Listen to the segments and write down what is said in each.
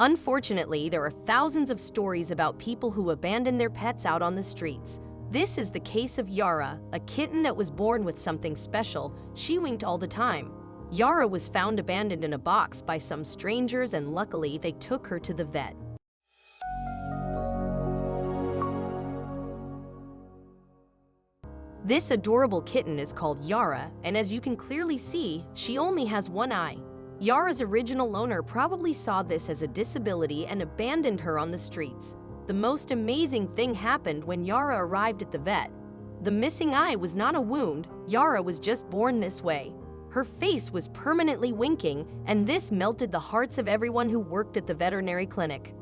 Unfortunately, there are thousands of stories about people who abandon their pets out on the streets. This is the case of Yara, a kitten that was born with something special. She winked all the time. Yara was found abandoned in a box by some strangers, and luckily they took her to the vet. This adorable kitten is called Yara, and as you can clearly see, she only has one eye. Yara's original owner probably saw this as a disability and abandoned her on the streets. The most amazing thing happened when Yara arrived at the vet. The missing eye was not a wound. Yara was just born this way. Her face was permanently winking, and this melted the hearts of everyone who worked at the veterinary clinic.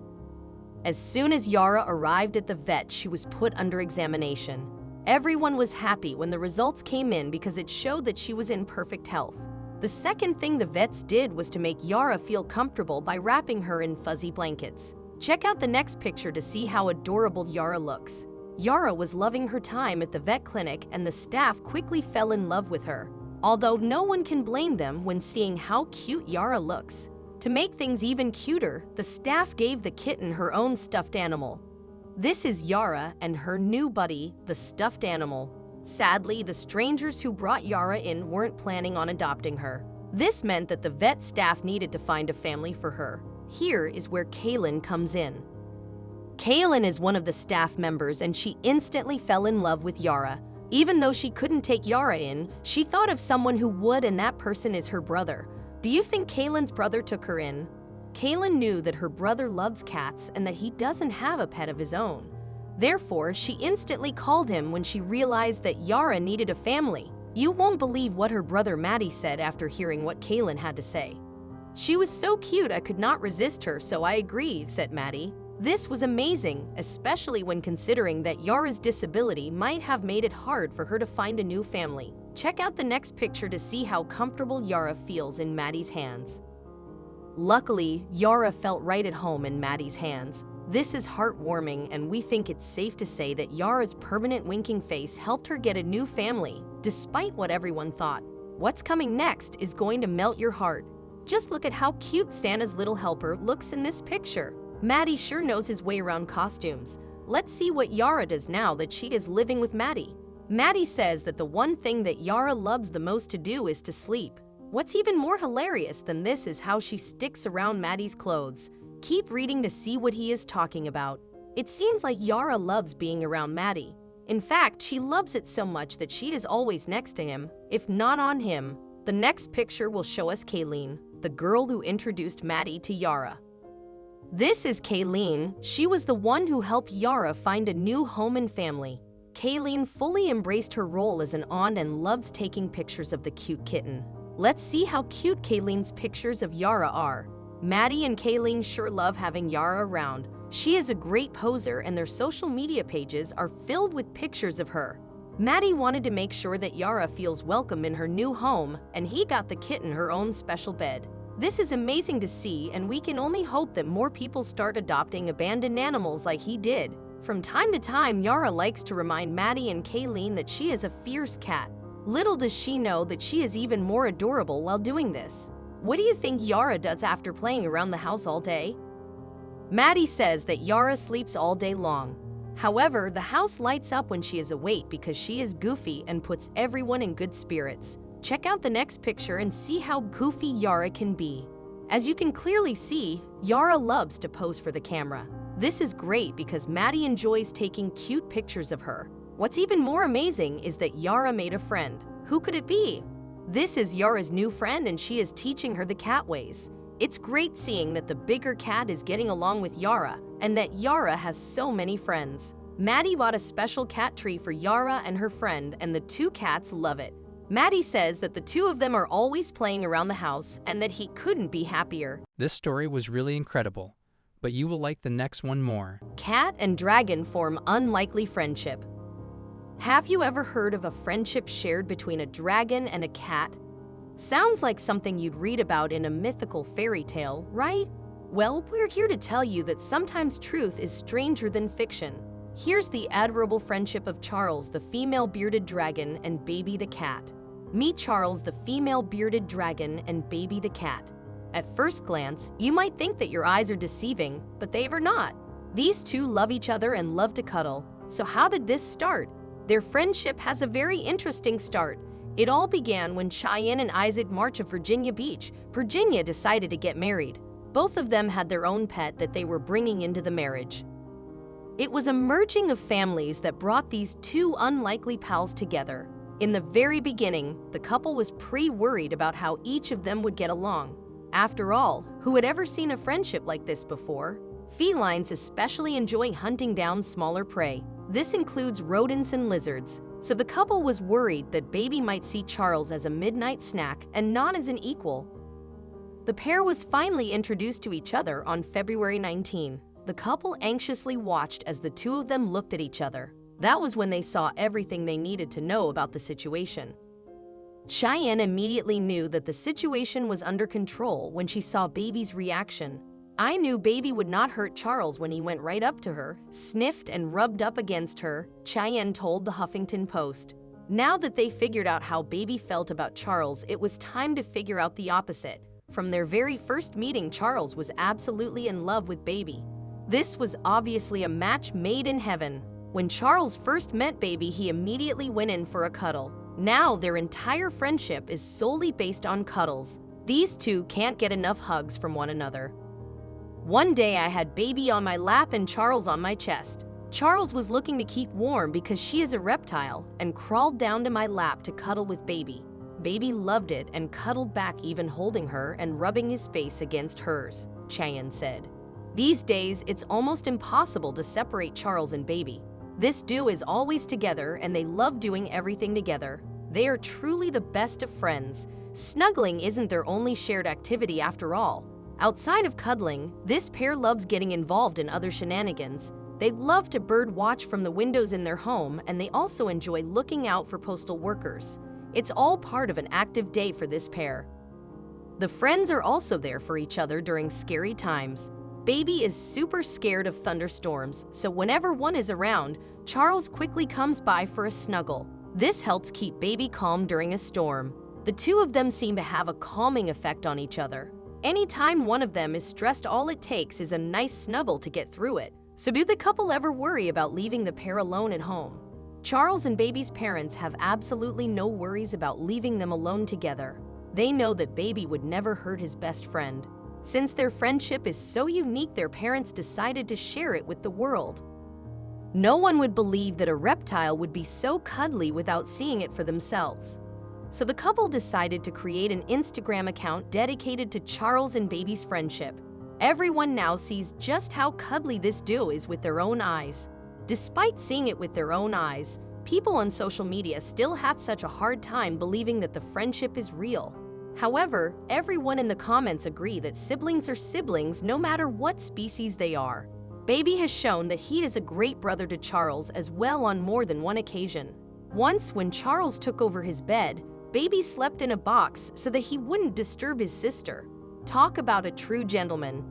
As soon as Yara arrived at the vet, she was put under examination. Everyone was happy when the results came in because it showed that she was in perfect health. The second thing the vets did was to make Yara feel comfortable by wrapping her in fuzzy blankets. Check out the next picture to see how adorable Yara looks. Yara was loving her time at the vet clinic, and the staff quickly fell in love with her. Although no one can blame them when seeing how cute Yara looks. To make things even cuter, the staff gave the kitten her own stuffed animal. This is Yara and her new buddy, the stuffed animal. Sadly, the strangers who brought Yara in weren't planning on adopting her. This meant that the vet staff needed to find a family for her. Here is where Kaylin comes in. Kaylin is one of the staff members, and she instantly fell in love with Yara. Even though she couldn't take Yara in, she thought of someone who would, and that person is her brother. Do you think Kaylin's brother took her in? Kaylin knew that her brother loves cats and that he doesn't have a pet of his own. Therefore, she instantly called him when she realized that Yara needed a family. You won't believe what her brother Maddie said after hearing what Kaylin had to say. "She was so cute I could not resist her, so I agreed," said Maddie. This was amazing, especially when considering that Yara's disability might have made it hard for her to find a new family. Check out the next picture to see how comfortable Yara feels in Maddie's hands. Luckily, Yara felt right at home in Maddie's hands. This is heartwarming, and we think it's safe to say that Yara's permanent winking face helped her get a new family, despite what everyone thought. What's coming next is going to melt your heart. Just look at how cute Santa's little helper looks in this picture. Maddie sure knows his way around costumes. Let's see what Yara does now that she is living with Maddie. Maddie says that the one thing that Yara loves the most to do is to sleep. What's even more hilarious than this is how she sticks around Maddie's clothes. Keep reading to see what he is talking about. It seems like Yara loves being around Maddie. In fact, she loves it so much that she is always next to him, if not on him. The next picture will show us Kayleen, the girl who introduced Maddie to Yara. This is Kayleen. She was the one who helped Yara find a new home and family. Kayleen fully embraced her role as an aunt and loves taking pictures of the cute kitten. Let's see how cute Kayleen's pictures of Yara are. Maddie and Kayleen sure love having Yara around. She is a great poser, and their social media pages are filled with pictures of her. Maddie wanted to make sure that Yara feels welcome in her new home, and he got the kitten her own special bed. This is amazing to see, and we can only hope that more people start adopting abandoned animals like he did. From time to time, Yara likes to remind Maddie and Kayleen that she is a fierce cat. Little does she know that she is even more adorable while doing this. What do you think Yara does after playing around the house all day? Maddie says that Yara sleeps all day long. However, the house lights up when she is awake because she is goofy and puts everyone in good spirits. Check out the next picture and see how goofy Yara can be. As you can clearly see, Yara loves to pose for the camera. This is great because Maddie enjoys taking cute pictures of her. What's even more amazing is that Yara made a friend. Who could it be? This is Yara's new friend, and she is teaching her the cat ways. It's great seeing that the bigger cat is getting along with Yara, and that Yara has so many friends. Maddie bought a special cat tree for Yara and her friend, and the two cats love it. Maddie says that the two of them are always playing around the house and that he couldn't be happier. This story was really incredible, but you will like the next one more. Cat and dragon form unlikely friendship. Have you ever heard of a friendship shared between a dragon and a cat? Sounds like something you'd read about in a mythical fairy tale, right? Well, we're here to tell you that sometimes truth is stranger than fiction. Here's the admirable friendship of Charles, the female bearded dragon, and Baby the cat. Meet Charles, the female bearded dragon, and Baby the cat. At first glance, you might think that your eyes are deceiving, but they are not. These two love each other and love to cuddle. So how did this start? Their friendship has a very interesting start. It all began when Cheyenne and Isaac March of Virginia Beach, Virginia decided to get married. Both of them had their own pet that they were bringing into the marriage. It was a merging of families that brought these two unlikely pals together. In the very beginning, the couple was pretty worried about how each of them would get along. After all, who had ever seen a friendship like this before? Felines especially enjoy hunting down smaller prey. This includes rodents and lizards. So the couple was worried that Baby might see Charles as a midnight snack and not as an equal. The pair was finally introduced to each other on February 19. The couple anxiously watched as the two of them looked at each other. That was when they saw everything they needed to know about the situation. Cheyenne immediately knew that the situation was under control when she saw Baby's reaction. I knew Baby would not hurt Charles when he went right up to her, sniffed and rubbed up against her, Cheyenne told the Huffington Post. Now that they figured out how Baby felt about Charles, it was time to figure out the opposite. From their very first meeting, Charles was absolutely in love with Baby. This was obviously a match made in heaven. When Charles first met Baby, he immediately went in for a cuddle. Now their entire friendship is solely based on cuddles. These two can't get enough hugs from one another. One day I had Baby on my lap and Charles on my chest. Charles was looking to keep warm because she is a reptile and crawled down to my lap to cuddle with Baby. Baby loved it and cuddled back, even holding her and rubbing his face against hers, Cheyenne said. These days, it's almost impossible to separate Charles and Baby. This duo is always together and they love doing everything together. They are truly the best of friends. Snuggling isn't their only shared activity after all. Outside of cuddling, this pair loves getting involved in other shenanigans. They love to bird watch from the windows in their home, and they also enjoy looking out for postal workers. It's all part of an active day for this pair. The friends are also there for each other during scary times. Baby is super scared of thunderstorms, so whenever one is around, Charles quickly comes by for a snuggle. This helps keep Baby calm during a storm. The two of them seem to have a calming effect on each other. Anytime one of them is stressed, all it takes is a nice snuggle to get through it. So do the couple ever worry about leaving the pair alone at home? Charles and Baby's parents have absolutely no worries about leaving them alone together. They know that Baby would never hurt his best friend. Since their friendship is so unique, their parents decided to share it with the world. No one would believe that a reptile would be so cuddly without seeing it for themselves. So the couple decided to create an Instagram account dedicated to Charles and Baby's friendship. Everyone now sees just how cuddly this duo is with their own eyes. Despite seeing it with their own eyes, people on social media still have such a hard time believing that the friendship is real. However, everyone in the comments agree that siblings are siblings no matter what species they are. Baby has shown that he is a great brother to Charles as well on more than one occasion. Once, when Charles took over his bed, Baby slept in a box so that he wouldn't disturb his sister. Talk about a true gentleman.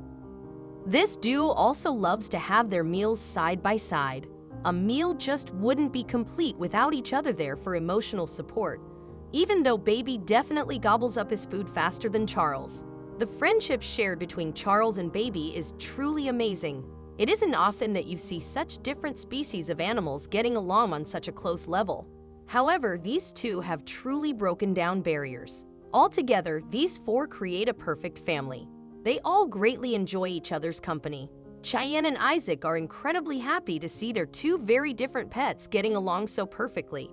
This duo also loves to have their meals side by side. A meal just wouldn't be complete without each other there for emotional support. Even though Baby definitely gobbles up his food faster than Charles, the friendship shared between Charles and Baby is truly amazing. It isn't often that you see such different species of animals getting along on such a close level. However, these two have truly broken down barriers. Altogether, these four create a perfect family. They all greatly enjoy each other's company. Cheyenne and Isaac are incredibly happy to see their two very different pets getting along so perfectly.